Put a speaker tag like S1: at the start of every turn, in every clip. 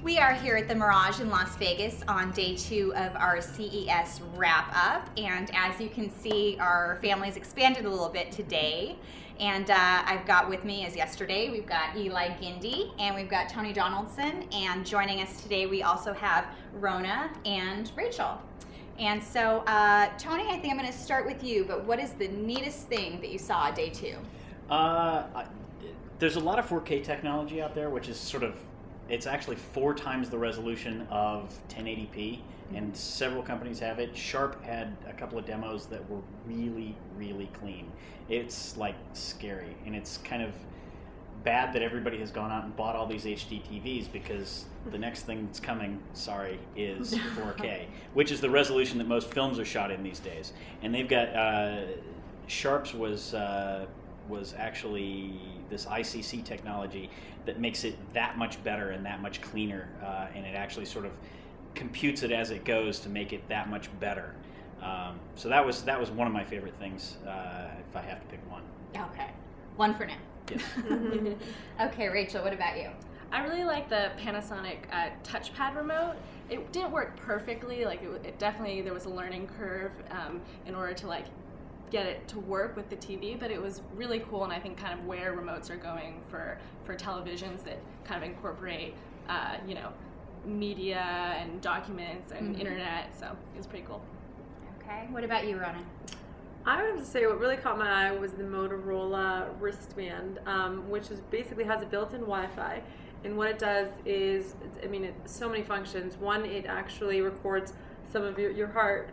S1: We are here at the Mirage in Las Vegas on day 2 of our CES wrap-up, and as you can see, our family's expanded a little bit today. And I've got with me, as yesterday, we've got Eli Gindy and we've got Tony Donaldson, and joining us today we also have Rona and Rachel. And so, Tony, I think I'm going to start with you, but what is the neatest thing that you saw at day 2?
S2: There's a lot of 4K technology out there, which is sort of, it's actually 4 times the resolution of 1080p, and several companies have it. Sharp had a couple of demos that were really, really clean. It's like scary, and it's kind of bad that everybody has gone out and bought all these HD TVs, because the next thing that's coming, sorry, is 4K, which is the resolution that most films are shot in these days. And they've got, Sharp's was actually this ICC technology that makes it that much better and that much cleaner, and it actually sort of computes it as it goes to make it that much better. So that was one of my favorite things, if I have to pick one.
S1: Okay, one for now.
S2: Yes.
S1: Okay, Rachel, what about you?
S3: I really like the Panasonic touchpad remote. It didn't work perfectly. Like it definitely, there was a learning curve in order to get it to work with the TV, but it was really cool, and I think kind of where remotes are going for televisions that kind of incorporate media and documents and internet, so it was pretty cool.
S1: Okay, what about you, Rona?
S4: I would have to say what really caught my eye was the Motorola wristband, which basically has a built-in Wi-Fi, and what it does is, so many functions. One, it actually records some of your heart.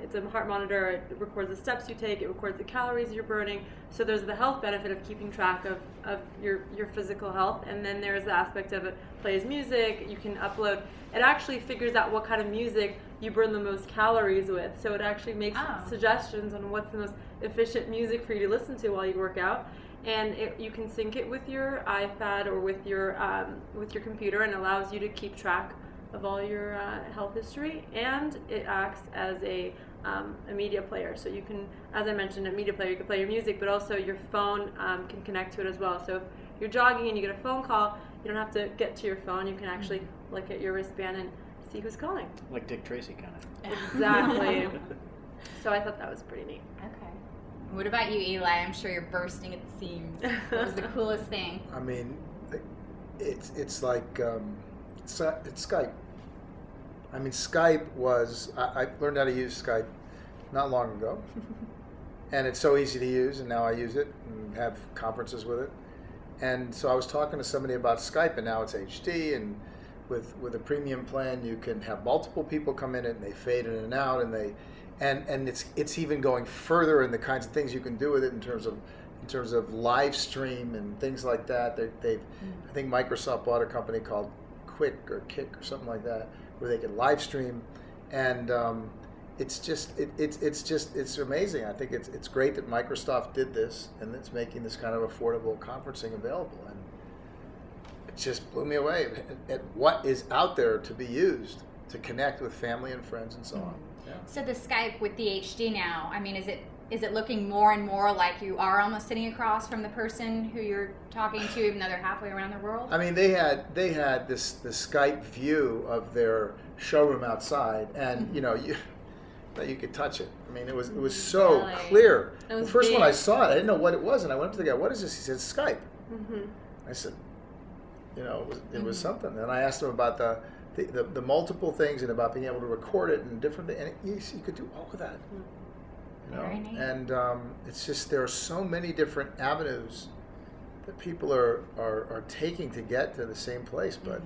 S4: It's a heart monitor. It records the steps you take. It records the calories you're burning. So there's the health benefit of keeping track of your physical health. And then there's the aspect of it plays music. You can upload. It actually figures out what kind of music you burn the most calories with. So it actually makes suggestions on what's the most efficient music for you to listen to while you work out. And you can sync it with your iPad or with your computer, and allows you to keep track of all your health history, and it acts as a media player. So you can, as I mentioned, a media player, you can play your music, but also your phone can connect to it as well. So if you're jogging and you get a phone call, you don't have to get to your phone. You can actually look at your wristband and see who's calling.
S2: Like Dick Tracy, kind of.
S4: Exactly. So I thought that was pretty neat.
S1: Okay. What about you, Eli? I'm sure you're bursting at the seams. What was the coolest thing?
S5: I mean, it's like it's Skype. I mean, Skype was, I learned how to use Skype not long ago, and it's so easy to use, and now I use it and have conferences with it. And so I was talking to somebody about Skype, and now it's HD, and with a premium plan you can have multiple people come in and they fade in and out, and it's even going further in the kinds of things you can do with it in terms of live stream and things like that. I think Microsoft bought a company called Kick or something like that, where they can live stream, and it's amazing. I think it's great that Microsoft did this, and it's making this kind of affordable conferencing available, and it just blew me away at what is out there to be used to connect with family and friends and so on. Yeah.
S1: So the Skype with the HD now, I mean, is it looking more and more like you are almost sitting across from the person who you're talking to, even though they're halfway around the world?
S5: I mean, they had this Skype view of their showroom outside, and you could touch it. I mean, it was so
S4: Really?
S5: clear.
S4: It was
S5: The first
S4: big.
S5: when I saw it, I didn't know what it was, and I went up to the guy, "What is this?" He said, "Skype." I said, it was something. And I asked him about the multiple things, and about being able to record it and different things, and you could do all of that.
S1: Very neat.
S5: And it's just, there are so many different avenues that people are taking to get to the same place, but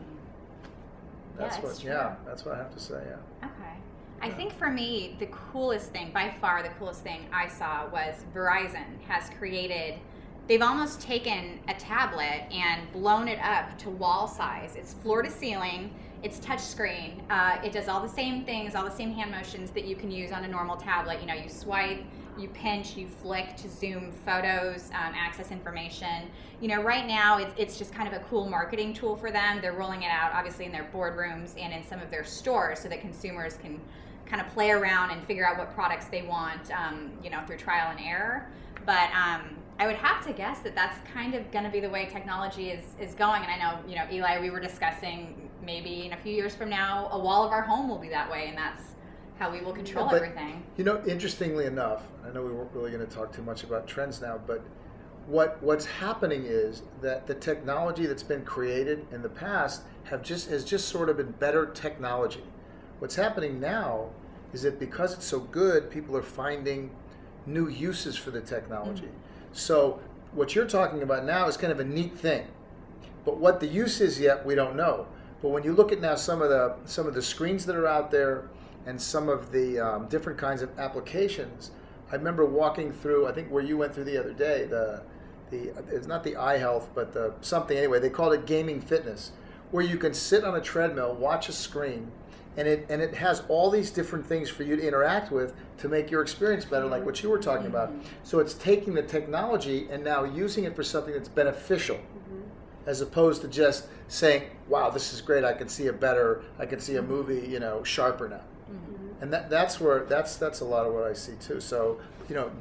S5: that's
S1: it's true.
S5: that's what I have to say. Yeah.
S1: Okay. I think for me, the coolest thing, by far the coolest thing I saw was Verizon has created, they've almost taken a tablet and blown it up to wall size. It's floor to ceiling. It's touchscreen. It does all the same things, all the same hand motions that you can use on a normal tablet. You swipe, you pinch, you flick to zoom photos, access information. Right now it's just kind of a cool marketing tool for them. They're rolling it out obviously in their boardrooms and in some of their stores so that consumers can kind of play around and figure out what products they want, through trial and error. But I would have to guess that that's kind of going to be the way technology is going. And I know, Eli, we were discussing maybe in a few years from now, a wall of our home will be that way, and that's how we will control everything.
S5: Interestingly enough, I know we weren't really going to talk too much about trends now, but what's happening is that the technology that's been created in the past has just sort of been better technology. What's happening now is that because it's so good, people are finding new uses for the technology. So what you're talking about now is kind of a neat thing, but what the use is yet, we don't know. But when you look at now some of the screens that are out there and some of the different kinds of applications, I remember walking through, I think where you went through the other day, it's not the iHealth, but something anyway, they called it gaming fitness, where you can sit on a treadmill, watch a screen, and it has all these different things for you to interact with to make your experience better, like what you were talking about. So it's taking the technology and now using it for something that's beneficial, as opposed to just saying, wow, this is great, I can see a movie, sharper now. And that's a lot of what I see too. So,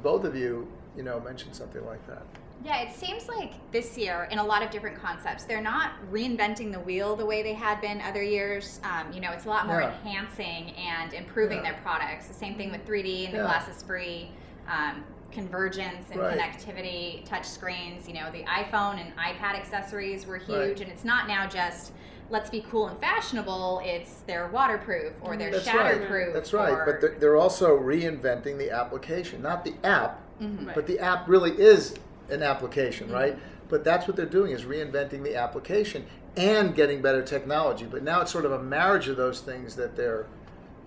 S5: both of you, mentioned something like that.
S1: Yeah, it seems like this year, in a lot of different concepts, they're not reinventing the wheel the way they had been other years. It's a lot more enhancing and improving their products. The same thing with 3D and the glasses-free, convergence and connectivity, touch screens. The iPhone and iPad accessories were huge, and it's not now just let's be cool and fashionable. It's they're waterproof or they're shatterproof.
S5: That's right. But they're also reinventing the application, not the app, but the app really is an application, right? But that's what they're doing, is reinventing the application and getting better technology. But now it's sort of a marriage of those things that they're,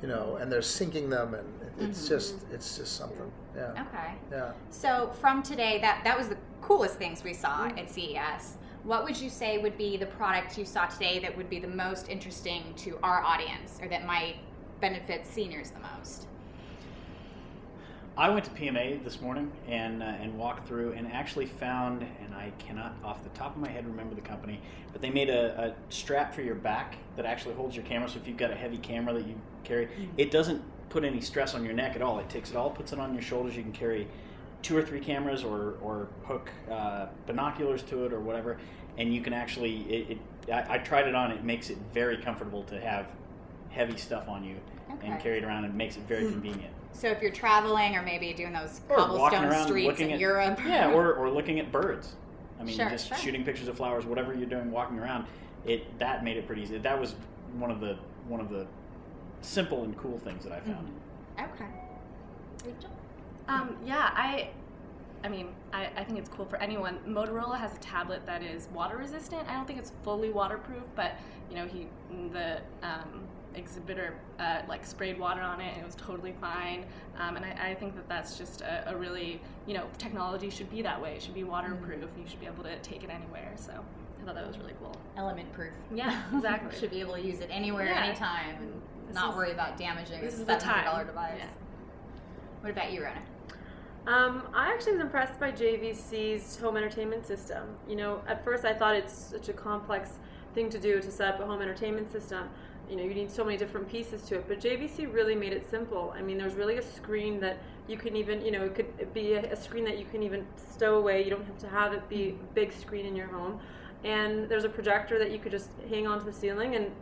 S5: and they're syncing them, and it's just something. Yeah.
S1: Okay.
S5: Yeah.
S1: So from today, that was the coolest things we saw at CES. What would you say would be the product you saw today that would be the most interesting to our audience, or that might benefit seniors the most?
S2: I went to PMA this morning and walked through and actually found, and I cannot off the top of my head remember the company, but they made a strap for your back that actually holds your camera. So if you've got a heavy camera that you carry, it doesn't put any stress on your neck at all. It takes it all, puts it on your shoulders. You can carry 2 or 3 cameras or hook binoculars to it or whatever, and you can actually, I tried it on. It makes it very comfortable to have heavy stuff on you and carry it around, and makes it very convenient.
S1: So if you're traveling or maybe doing those
S2: Or walking
S1: cobblestone
S2: around
S1: streets in Europe.
S2: Yeah, or looking at birds. I mean,
S1: Sure.
S2: shooting pictures of flowers, whatever you're doing walking around, that made it pretty easy. That was one of the simple and cool things that I found.
S1: Okay. Rachel?
S3: I think it's cool for anyone. Motorola has a tablet that is water resistant. I don't think it's fully waterproof, but the exhibitor sprayed water on it and it was totally fine. And I think that's just a really, technology should be that way. It should be waterproof. You should be able to take it anywhere. So I thought that was really cool.
S1: Element proof.
S3: Yeah, exactly.
S1: Should be able to use it anywhere, anytime, and not worry about damaging a $700 device.
S3: Yeah.
S1: What about you, Rona?
S4: I actually was impressed by JVC's home entertainment system. At first I thought it's such a complex thing to do, to set up a home entertainment system. You need so many different pieces to it, but JVC really made it simple. I mean, there's really a screen that you can even, it could be a screen that you can even stow away. You don't have to have it be a big screen in your home. And there's a projector that you could just hang onto the ceiling and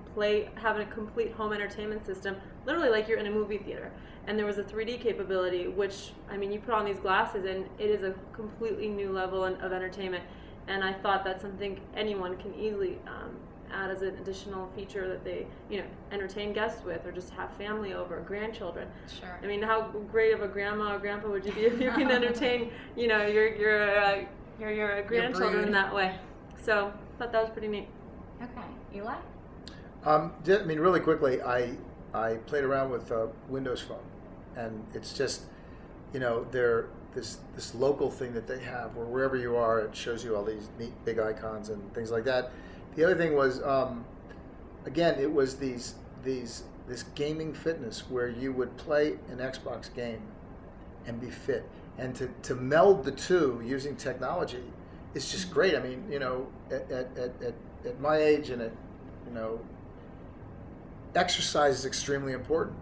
S4: have a complete home entertainment system, literally like you're in a movie theater. And there was a 3D capability, which, you put on these glasses and it is a completely new level of entertainment. And I thought that's something anyone can easily add as an additional feature that they, entertain guests with, or just have family over, grandchildren.
S1: Sure.
S4: How great of a grandma or grandpa would you be if you can entertain, your grandchildren in that way? So I thought that was pretty neat.
S1: Okay. Eli?
S5: Really quickly, I played around with Windows Phone, and it's just, they're this local thing that they have where wherever you are, it shows you all these neat big icons and things like that. The other thing was, again, it was this gaming fitness where you would play an Xbox game and be fit, and to meld the two using technology is just great. At my age and exercise is extremely important,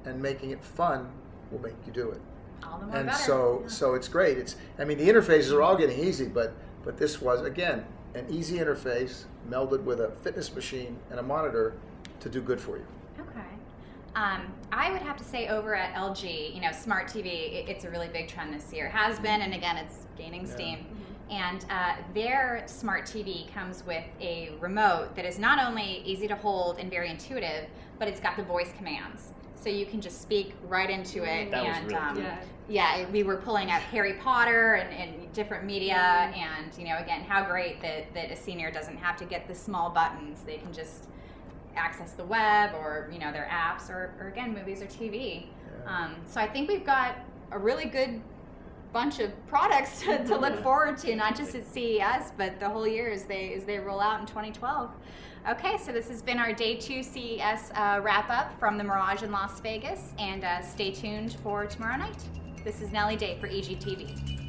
S5: and making it fun will make you do it.
S1: All the more
S5: And
S1: better.
S5: so it's great. I mean, the interfaces are all getting easy, but this was, again, an easy interface melded with a fitness machine and a monitor to do good for you.
S1: Okay. I would have to say over at LG, smart TV, it's a really big trend this year. Has been, and again, it's gaining steam. And their smart TV comes with a remote that is not only easy to hold and very intuitive, but it's got the voice commands. So you can just speak right into it.
S2: That was
S1: and
S2: really cool.
S1: yeah, we were pulling up Harry Potter and different media, and again, how great that a senior doesn't have to get the small buttons. They can just access the web or their apps or again, movies or TV. So I think we've got a really good bunch of products to look forward to, not just at CES, but the whole year as they roll out in 2012. Okay, so this has been our Day 2 CES wrap-up from the Mirage in Las Vegas, and stay tuned for tomorrow night. This is Nellie Day for EGTV.